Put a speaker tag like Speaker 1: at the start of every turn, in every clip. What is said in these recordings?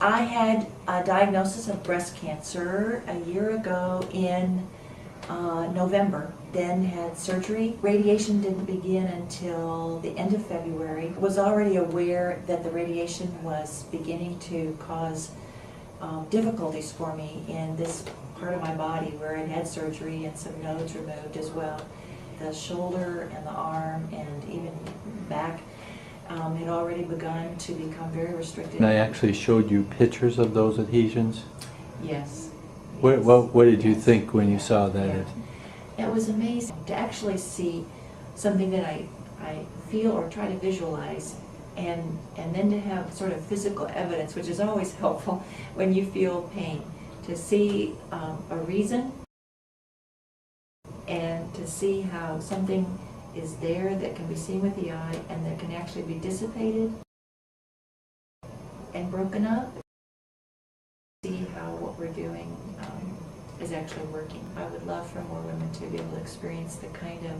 Speaker 1: I had a diagnosis of breast cancer a year ago in November, then had surgery. Radiation didn't begin until the end of February. Was already aware that the radiation was beginning to cause difficulties for me in this part of my body where I had surgery and some nodes removed as well. The shoulder and the arm and even back had already begun to become very restricted.
Speaker 2: And I actually showed you pictures of those adhesions.
Speaker 1: Yes.
Speaker 2: What did you think when you saw that?
Speaker 1: Yeah. It was amazing to actually see something that I feel or try to visualize, and then to have sort of physical evidence, which is always helpful when you feel pain, to see a reason and to see how something is there that can be seen with the eye and that can actually be dissipated and broken up. See how what we're doing is actually working. I would love for more women to be able to experience the kind of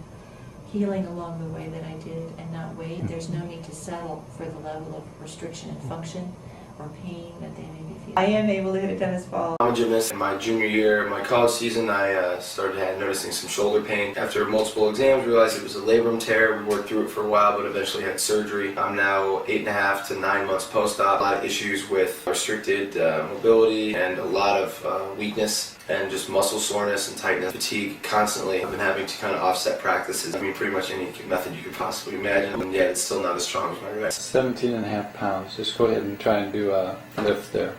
Speaker 1: healing along the way that I did and not wait. There's no need to settle for the level of restriction and function or pain that they may be feeling. I am able to hit a tennis ball.
Speaker 3: I'm a gymnast. In my junior year of my college season, I started noticing some shoulder pain. After multiple exams, realized it was a labrum tear. We worked through it for a while, but eventually had surgery. I'm now 8.5 to 9 months post-op. A lot of issues with restricted mobility and a lot of weakness and just muscle soreness and tightness, fatigue constantly. I've been having to kind of offset practices. I mean, pretty much any method you could possibly imagine. And yet it's still not as strong as my right.
Speaker 2: 17.5 pounds. Just go ahead and try and do a lift there.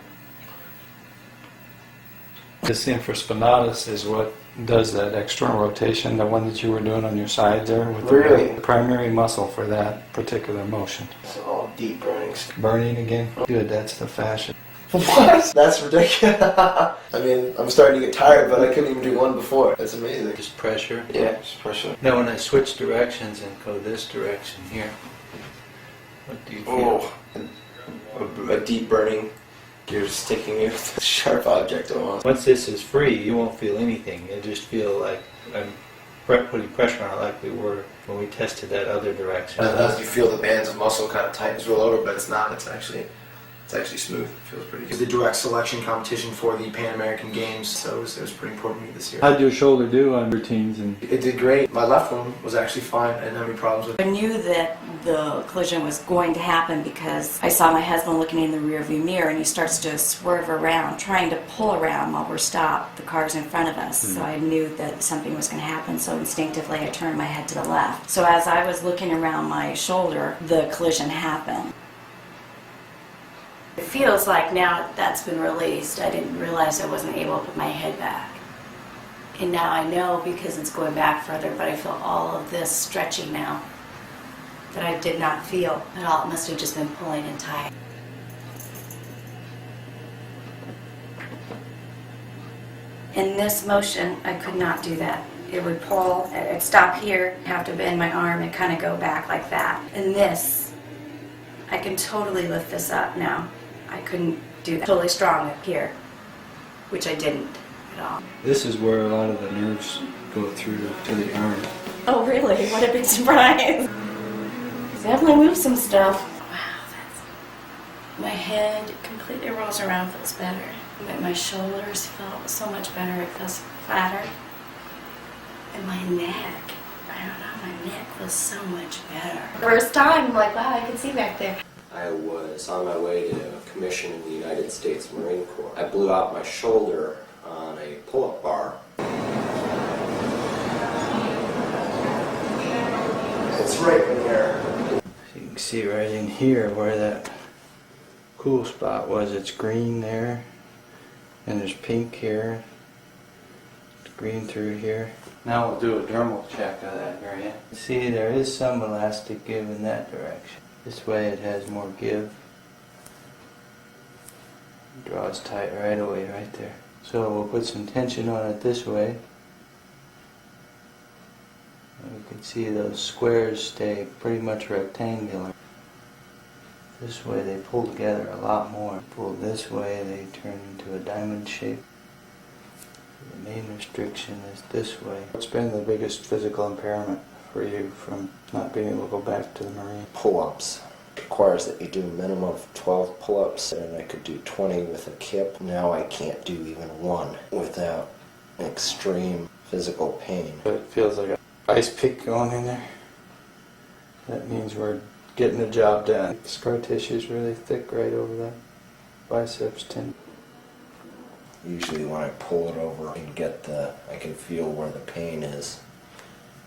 Speaker 2: This infraspinatus is what does that external rotation, the one that you were doing on your side there. With
Speaker 3: Really?
Speaker 2: The primary muscle for that particular motion.
Speaker 3: It's all deep burnings.
Speaker 2: Burning again? Good, that's the fascia.
Speaker 3: What? That's ridiculous. I mean, I'm starting to get tired, but I couldn't even do one before. That's amazing.
Speaker 2: Just pressure.
Speaker 3: Yeah, just pressure.
Speaker 2: Now when I switch directions and go this direction here, what do you feel?
Speaker 3: Oh, a deep burning. You're sticking it with a sharp object almost.
Speaker 2: Once this is free, you won't feel anything. You'll just feel like I'm putting pressure on it like we were when we tested that other direction.
Speaker 3: You feel the bands of muscle kind of tightens roll over, but it's not. It's actually smooth. It feels pretty good. It's the direct selection competition for the Pan American Games, so it was pretty important to me this year.
Speaker 2: How did your shoulder do on routines?
Speaker 3: It did great. My left one was actually fine. I didn't have any problems with it.
Speaker 4: I knew that the collision was going to happen because I saw my husband looking in the rearview mirror and he starts to swerve around, trying to pull around while we're stopped. The car's in front of us, so I knew that something was going to happen, so instinctively I turned my head to the left. So as I was looking around my shoulder, the collision happened. It feels like now that's been released. I didn't realize I wasn't able to put my head back. And now I know because it's going back further, but I feel all of this stretching now that I did not feel at all. It must have just been pulling and tight. In this motion, I could not do that. It would pull, it'd stop here, have to bend my arm and kind of go back like that. And this, I can totally lift this up now. I couldn't do that. Totally strong up here, which I didn't at all.
Speaker 2: This is where a lot of the nerves go through to the arm.
Speaker 4: Oh really? What a big surprise. Definitely moved some stuff. Wow, my head completely rolls around, feels better. But my shoulders felt so much better, it feels flatter. And my neck, I don't know, my neck feels so much better. First time, I'm like, wow, I can see back there.
Speaker 5: I was on my way to a commission in the United States Marine Corps. I blew out my shoulder on a pull-up bar.
Speaker 3: It's right in here.
Speaker 2: You can see right in here where that cool spot was. It's green there, and there's pink here. It's green through here. Now we'll do a dermal check of that area. See, there is some elastic give in that direction. This way it has more give. Draws tight right away right there. So we'll put some tension on it this way. And you can see those squares stay pretty much rectangular. This way they pull together a lot more. Pull this way, they turn into a diamond shape. The main restriction is this way. What's been the biggest physical impairment for you from not being able to go back to the Marine?
Speaker 5: Pull-ups. requires that you do a minimum of 12 pull-ups, and I could do 20 with a kip. Now I can't do even one without extreme physical pain.
Speaker 2: But it feels like an ice pick going in there. That means we're getting the job done. Scar tissue is really thick right over that biceps tendon.
Speaker 5: Usually when I pull it over and I can feel where the pain is.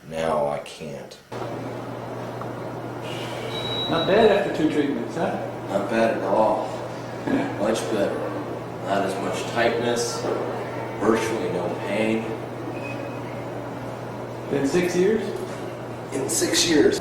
Speaker 5: Now I can't.
Speaker 2: Not bad after 2 treatments, huh?
Speaker 5: Not bad at all. Much better. Not as much tightness, virtually no pain.
Speaker 2: Been 6 years?
Speaker 5: In 6 years.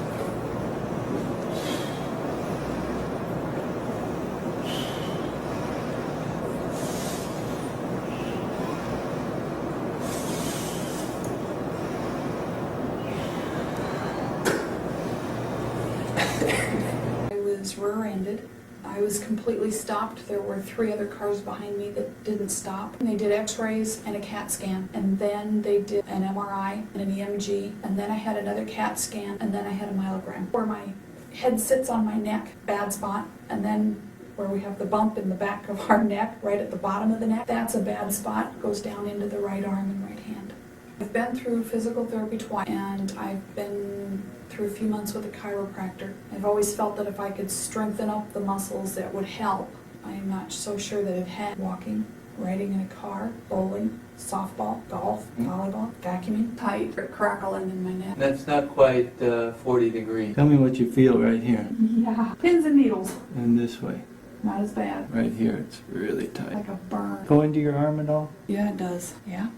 Speaker 6: Rear-ended. I was completely stopped. There were 3 other cars behind me that didn't stop. And they did x-rays and a CAT scan, and then they did an MRI and an EMG, and then I had another CAT scan, and then I had a myelogram. Where my head sits on my neck, bad spot, and then where we have the bump in the back of our neck, right at the bottom of the neck, that's a bad spot, goes down into the right arm and right hand. I've been through physical therapy twice, and I've been through a few months with a chiropractor. I've always felt that if I could strengthen up the muscles, that would help. I'm not so sure that it had. Walking, riding in a car, bowling, softball, golf, volleyball, vacuuming, tight, crackling in my neck.
Speaker 2: That's not quite 40 degrees. Tell me what you feel right here.
Speaker 6: Yeah, pins and needles.
Speaker 2: And this way.
Speaker 6: Not as bad.
Speaker 2: Right here, it's really tight.
Speaker 6: Like a burn.
Speaker 2: Go into your arm at all?
Speaker 6: Yeah, it does. Yeah.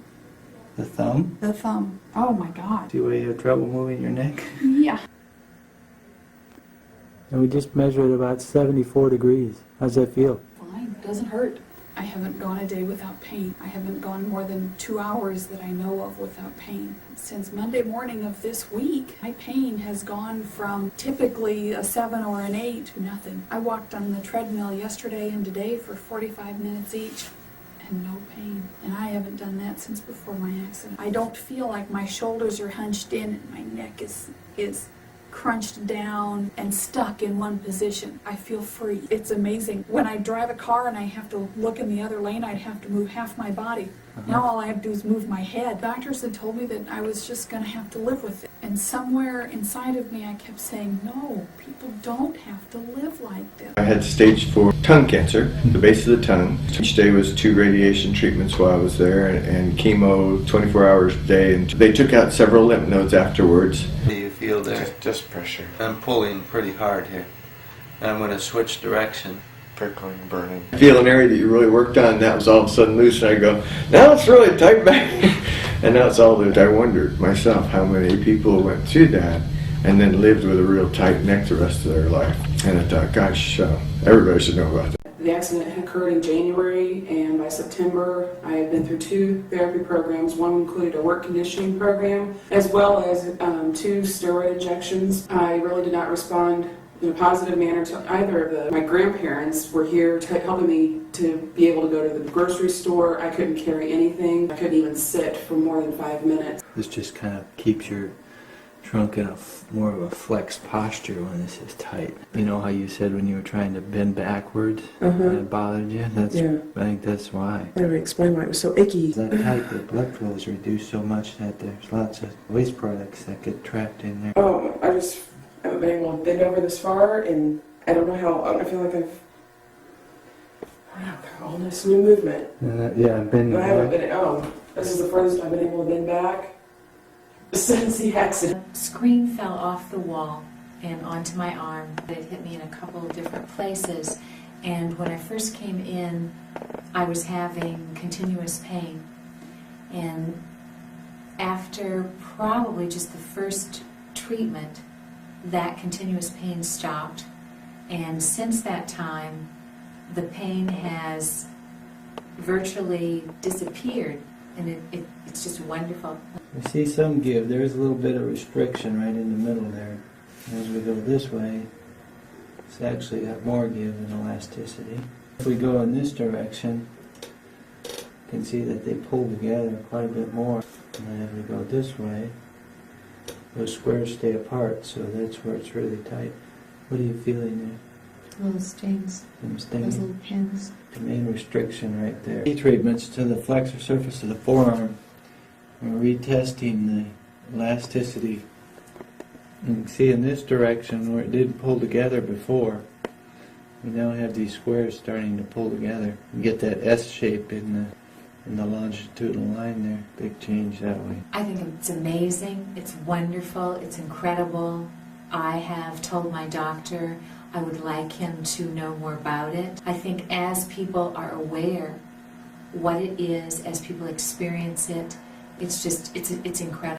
Speaker 2: The thumb?
Speaker 6: The thumb. Oh my God.
Speaker 2: See where you have trouble moving your neck?
Speaker 6: Yeah.
Speaker 2: And we just measured about 74 degrees. How's that feel?
Speaker 6: Fine. Doesn't hurt. I haven't gone a day without pain. I haven't gone more than 2 hours that I know of without pain. Since Monday morning of this week, my pain has gone from typically a 7 or an 8 to nothing. I walked on the treadmill yesterday and today for 45 minutes each. And no pain. And I haven't done that since before my accident. I don't feel like my shoulders are hunched in and my neck is crunched down and stuck in one position. I feel free. It's amazing. When I drive a car and I have to look in the other lane, I'd have to move half my body. Now all I have to do is move my head. Doctors had told me that I was just going to have to live with it. And somewhere inside of me I kept saying, no, people don't have to live like this.
Speaker 7: I had stage 4 tongue cancer, the base of the tongue. Each day was 2 radiation treatments while I was there and chemo 24 hours a day. And they took out several lymph nodes afterwards.
Speaker 2: What do you feel there?
Speaker 7: Just pressure.
Speaker 2: I'm pulling pretty hard here. I'm going to switch direction.
Speaker 7: Prickling, burning. I feel an area that you really worked on, that was all of a sudden loose, and I go, now it's really tight back. And now it's all loose. I wondered myself how many people went through that and then lived with a real tight neck the rest of their life. And I thought, gosh, everybody should know about that.
Speaker 8: The accident occurred in January, and by September I had been through 2 therapy programs. One included a work conditioning program, as well as 2 steroid injections. I really did not respond in a positive manner to either of them. My grandparents were here helping me to be able to go to the grocery store. I couldn't carry anything. I couldn't even sit for more than 5 minutes.
Speaker 2: This just kind of keeps your trunk in more of a flexed posture when this is tight. You know how you said when you were trying to bend backwards, that bothered you? I think that's why.
Speaker 8: I don't explain why it was so icky.
Speaker 2: That tight, the blood flow is reduced so much that there's lots of waste products that get trapped in there.
Speaker 8: Oh, I haven't been able to bend over this far, and I don't know how. I feel like all this new movement.
Speaker 2: I've been.
Speaker 8: I haven't been. This is the furthest I've been able to bend back since the accident.
Speaker 9: The screen fell off the wall and onto my arm. It hit me in a couple of different places, and when I first came in, I was having continuous pain. And after probably just the first treatment, that continuous pain stopped, and since that time the pain has virtually disappeared, and it's just wonderful.
Speaker 2: We see some give. There's a little bit of restriction right in the middle there. As we go this way, it's actually got more give and elasticity. If we go in this direction, you can see that they pull together quite a bit more. And then as we go this way, those squares stay apart, so that's where it's really tight. What are you feeling
Speaker 9: Little stings,
Speaker 2: there? Some
Speaker 9: those
Speaker 2: stinging?
Speaker 9: little pins.
Speaker 2: The main restriction right there. Key treatments to the flexor surface of the forearm. We're retesting the elasticity. You can see in this direction where it didn't pull together before. We now have these squares starting to pull together. You get that S shape in the longitudinal line there. Big change that way.
Speaker 9: I think it's amazing, it's wonderful, it's incredible. I have told my doctor I would like him to know more about it. I think as people are aware what it is, as people experience it, it's incredible.